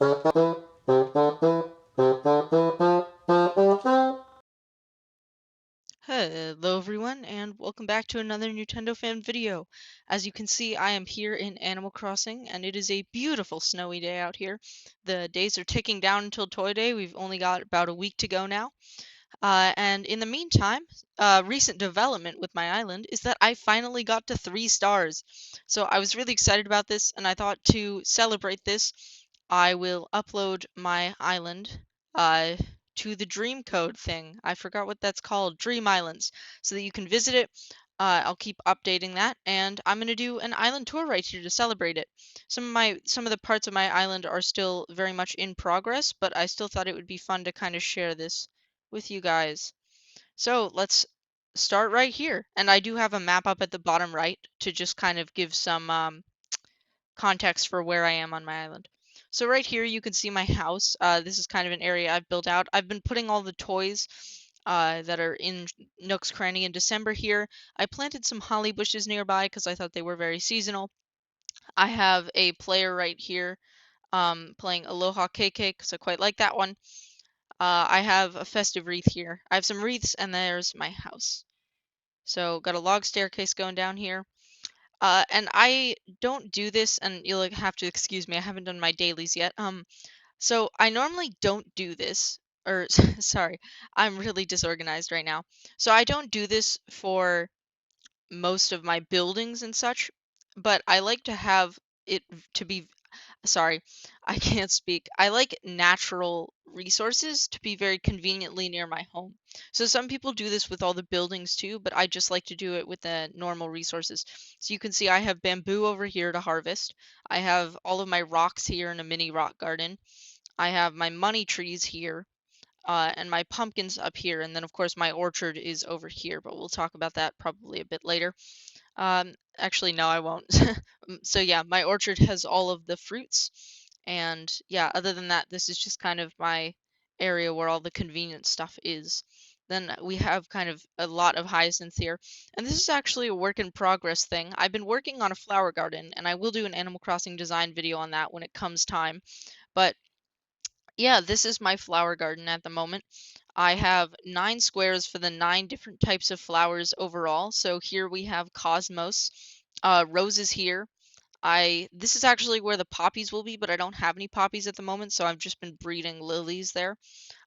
Hello everyone, and welcome back to another Nintendo fan video. As you can see, I am here in Animal Crossing, and it is a beautiful snowy day out here. The days are ticking down until Toy Day. We've only got about a week to go now. And in the meantime, recent development with my island is that I finally got to 3 stars. So I was really excited about this, and I thought to celebrate this, I will upload my island uh, to the Dream Code thing. I forgot what that's called, Dream Islands, so that you can visit it. I'll keep updating that, and I'm gonna do an island tour right here to celebrate it. Some of the parts of my island are still very much in progress, but I still thought it would be fun to kind of share this with you guys. So let's start right here. And I do have a map up at the bottom right to just kind of give some context for where I am on my island. So right here you can see my house. This is kind of an area I've built out. I've been putting all the toys that are in Nook's Cranny in December here. I planted some holly bushes nearby because I thought they were very seasonal. I have a player right here playing Aloha KK because I quite like that one. I have a festive wreath here. I have some wreaths, and there's my house. So got a log staircase going down here. And I don't do this, and you'll have to excuse me. I haven't done my dailies yet. So I normally don't do this, or sorry, I'm really disorganized right now. So I don't do this for most of my buildings and such, but I like to have it to be sorry, I can't speak. I like natural resources to be very conveniently near my home. So some people do this with all the buildings too, but I just like to do it with the normal resources. So you can see I have bamboo over here to harvest. I have all of my rocks here in a mini rock garden. I have my money trees here. And my pumpkins up here, and then of course my orchard is over here, but we'll talk about that probably a bit later. Actually, no, I won't. So yeah, my orchard has all of the fruits. And yeah, other than that, this is just kind of my area where all the convenient stuff is. Then we have kind of a lot of hyacinth here. And this is actually a work in progress thing. I've been working on a flower garden, and I will do an Animal Crossing design video on that when it comes time. But yeah, this is my flower garden at the moment. I have 9 squares for the 9 different types of flowers overall. So here we have cosmos, roses here. This is actually where the poppies will be, but I don't have any poppies at the moment, so I've just been breeding lilies there.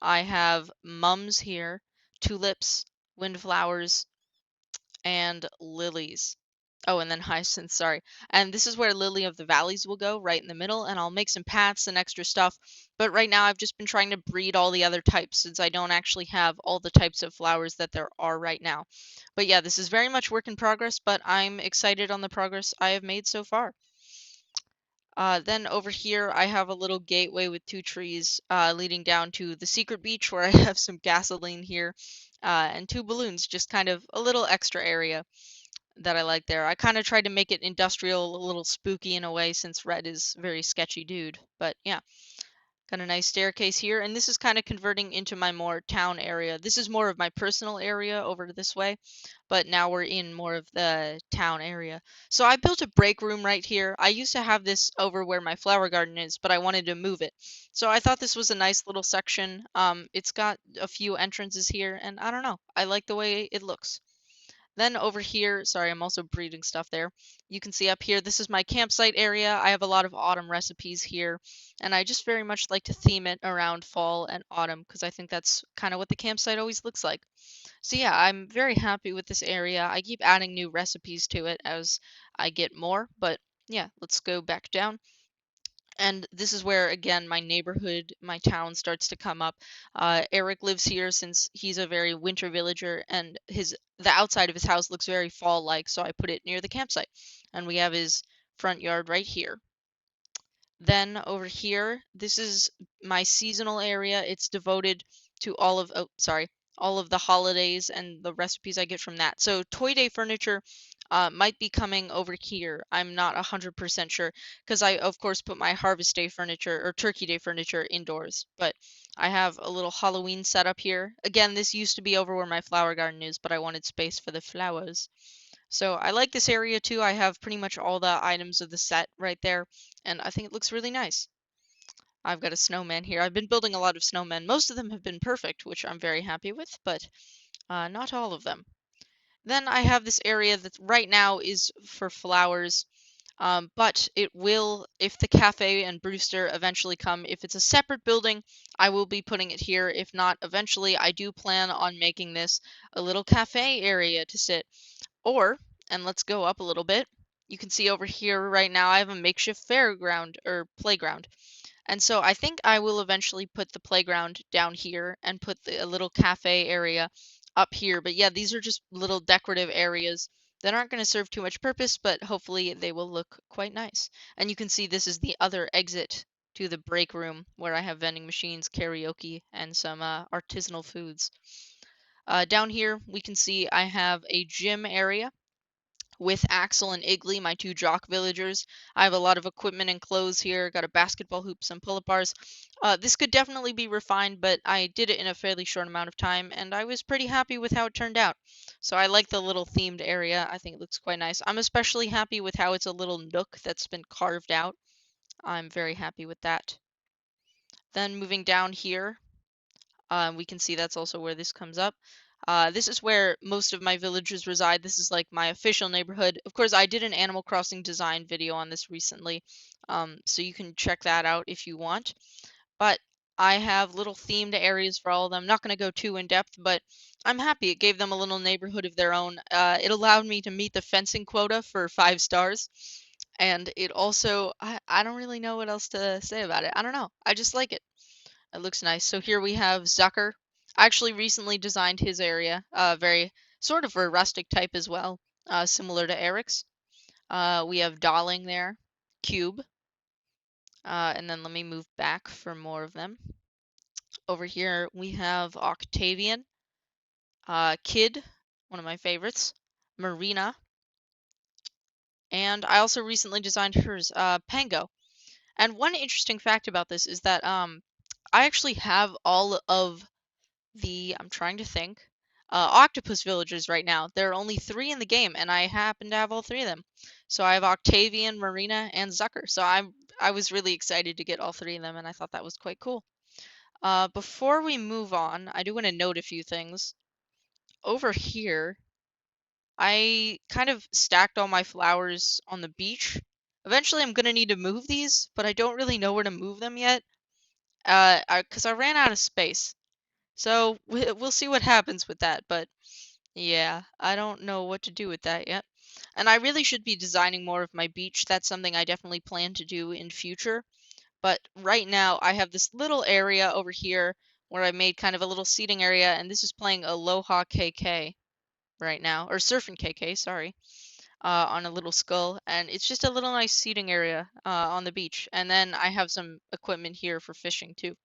I have mums here, tulips, windflowers, and lilies. Oh, and then hyacinth, sorry. And this is where Lily of the Valleys will go, right in the middle, and I'll make some paths and extra stuff. But right now I've just been trying to breed all the other types since I don't actually have all the types of flowers that there are right now. But yeah, this is very much work in progress, but I'm excited on the progress I have made so far. Then over here, I have a little gateway with 2 trees leading down to the secret beach where I have some gasoline here and 2 balloons, just kind of a little extra area that I like there. I kind of tried to make it industrial, a little spooky in a way since Red is a very sketchy dude. But yeah, got a nice staircase here, and this is kind of converting into my more town area. This is more of my personal area over this way, but now we're in more of the town area. So I built a break room right here. I used to have this over where my flower garden is, but I wanted to move it. So I thought this was a nice little section. It's got a few entrances here, and I don't know. I like the way it looks. Then over here, sorry, I'm also breeding stuff there. You can see up here, this is my campsite area. I have a lot of autumn recipes here, and I just very much like to theme it around fall and autumn because I think that's kind of what the campsite always looks like. So yeah, I'm very happy with this area. I keep adding new recipes to it as I get more, but yeah, let's go back down. And this is where, again, my neighborhood, my town starts to come up. Eric lives here since he's a very winter villager, and the outside of his house looks very fall-like, so I put it near the campsite. And we have his front yard right here. Then over here, this is my seasonal area. It's devoted to all of the holidays and the recipes I get from that. So Toy Day furniture might be coming over here. I'm not 100% sure because I, of course, put my Harvest Day furniture or Turkey Day furniture indoors. But I have a little Halloween setup here. Again, this used to be over where my flower garden is, but I wanted space for the flowers. So I like this area too. I have pretty much all the items of the set right there, and I think it looks really nice. I've got a snowman here. I've been building a lot of snowmen. Most of them have been perfect, which I'm very happy with, but not all of them. Then I have this area that right now is for flowers, but it will, if the cafe and Brewster eventually come, if it's a separate building, I will be putting it here. If not, eventually I do plan on making this a little cafe area to sit. Or, and let's go up a little bit, you can see over here right now I have a makeshift fairground or playground. And so I think I will eventually put the playground down here and put a little cafe area up here. But yeah, these are just little decorative areas that aren't going to serve too much purpose, but hopefully they will look quite nice. And you can see this is the other exit to the break room where I have vending machines, karaoke, and some artisanal foods. Down here we can see I have a gym area with Axel and Igley, my two jock villagers. I have a lot of equipment and clothes here. Got a basketball hoop, some pull-up bars. This could definitely be refined, but I did it in a fairly short amount of time, and I was pretty happy with how it turned out. So I like the little themed area. I think it looks quite nice. I'm especially happy with how it's a little nook that's been carved out. I'm very happy with that. Then moving down here, we can see that's also where this comes up. This is where most of my villagers reside. This is like my official neighborhood. Of course, I did an Animal Crossing design video on this recently, so you can check that out if you want. But I have little themed areas for all of them. Not going to go too in depth, but I'm happy. It gave them a little neighborhood of their own. It allowed me to meet the fencing quota for 5 stars. And it also, I don't really know what else to say about it. I don't know. I just like it. It looks nice. So here we have Zucker. I actually recently designed his area, very sort of a rustic type as well, similar to Eric's. We have Darling there, Cube, and then let me move back for more of them. Over here we have Octavian, Kid, one of my favorites, Marina, and I also recently designed hers, Pango. And one interesting fact about this is that I actually have all of I'm trying to think, Octopus Villagers right now. There are only 3 in the game, and I happen to have all 3 of them. So I have Octavian, Marina, and Zucker. So I was really excited to get all 3 of them, and I thought that was quite cool. Before we move on, I do want to note a few things. Over here, I kind of stacked all my flowers on the beach. Eventually, I'm going to need to move these, but I don't really know where to move them yet, because I ran out of space. So we'll see what happens with that, but yeah, I don't know what to do with that yet. And I really should be designing more of my beach. That's something I definitely plan to do in future. But right now I have this little area over here where I made kind of a little seating area, and this is playing Aloha KK right now, or Surfing KK, sorry, on a little skull. And it's just a little nice seating area on the beach. And then I have some equipment here for fishing too.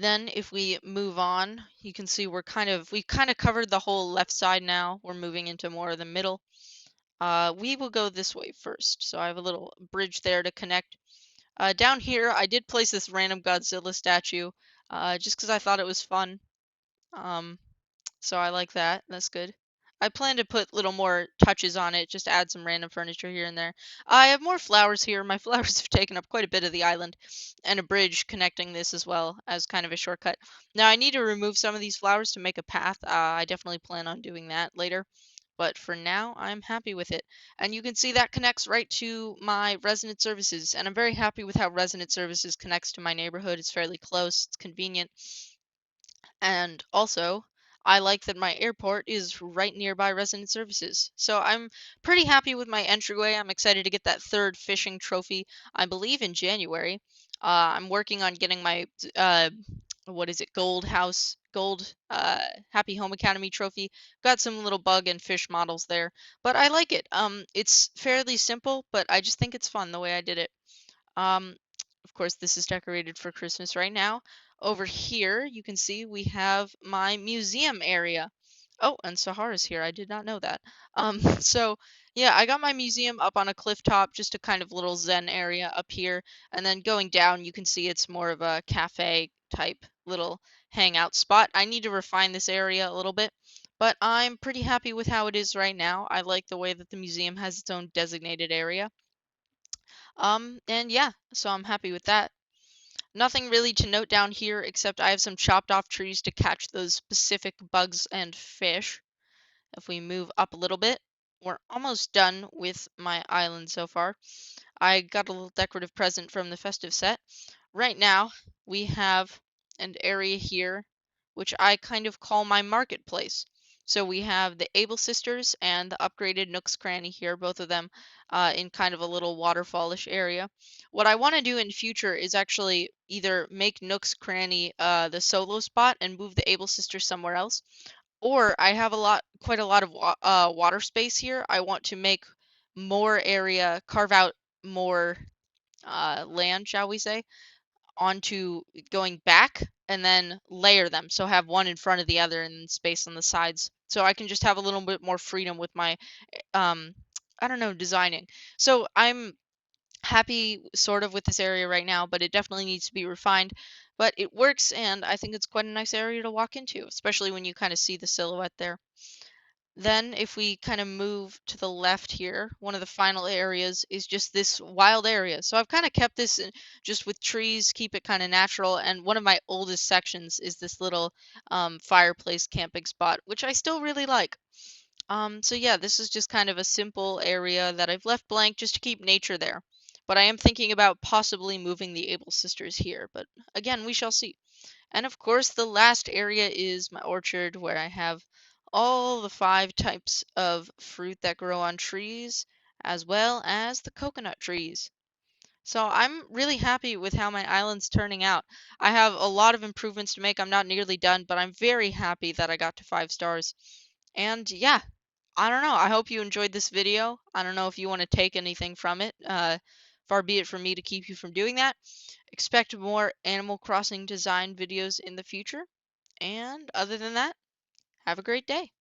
Then if we move on, you can see we've kind of covered the whole left side now. We're moving into more of the middle. We will go this way first. So I have a little bridge there to connect. Down here, I did place this random Godzilla statue just because I thought it was fun. Um, so I like that. That's good. I plan to put little more touches on it, just add some random furniture here and there. I have more flowers here. My flowers have taken up quite a bit of the island, and a bridge connecting this as well as kind of a shortcut. Now I need to remove some of these flowers to make a path. I definitely plan on doing that later. But for now, I'm happy with it. And you can see that connects right to my resident services. And I'm very happy with how resident services connects to my neighborhood. It's fairly close, it's convenient. And also, I like that my airport is right nearby resident services. So I'm pretty happy with my entryway. I'm excited to get that 3rd fishing trophy, I believe in January. I'm working on getting my, what is it, gold Happy Home Academy trophy. Got some little bug and fish models there, but I like it. It's fairly simple, but I just think it's fun the way I did it. Um, of course, this is decorated for Christmas right now. Over here, you can see we have my museum area. Oh, and Sahara's here. I did not know that. So yeah, I got my museum up on a cliff top, just a kind of little zen area up here. And then going down, you can see it's more of a cafe type little hangout spot. I need to refine this area a little bit, but I'm pretty happy with how it is right now. I like the way that the museum has its own designated area. And yeah, so I'm happy with that. Nothing really to note down here except I have some chopped off trees to catch those specific bugs and fish. If we move up a little bit, we're almost done with my island so far. I got a little decorative present from the festive set. Right now, we have an area here which I kind of call my marketplace. So we have the Able Sisters and the upgraded Nook's Cranny here, both of them in kind of a little waterfallish area. What I want to do in future is actually either make Nook's Cranny the solo spot and move the Able Sisters somewhere else, or I have quite a lot of water space here. I want to make more area, carve out more land, shall we say, onto going back and then layer them. So have one in front of the other and space on the sides. So I can just have a little bit more freedom with my, um, I don't know, designing. So I'm happy sort of with this area right now, but it definitely needs to be refined. But it works, and I think it's quite a nice area to walk into, especially when you kind of see the silhouette there. Then if we kind of move to the left here, one of the final areas is just this wild area. So I've kind of kept this just with trees, keep it kind of natural. And one of my oldest sections is this little fireplace camping spot, which I still really like. So yeah, this is just kind of a simple area that I've left blank just to keep nature there. But I am thinking about possibly moving the Able Sisters here, but again, we shall see. And of course, the last area is my orchard where I have all the 5 types of fruit that grow on trees, as well as the coconut trees. So I'm really happy with how my island's turning out. I have a lot of improvements to make. I'm not nearly done, but I'm very happy that I got to 5 stars. And yeah, I don't know. I hope you enjoyed this video. I don't know if you want to take anything from it. Far be it from me to keep you from doing that. Expect more Animal Crossing design videos in the future. And other than that, have a great day.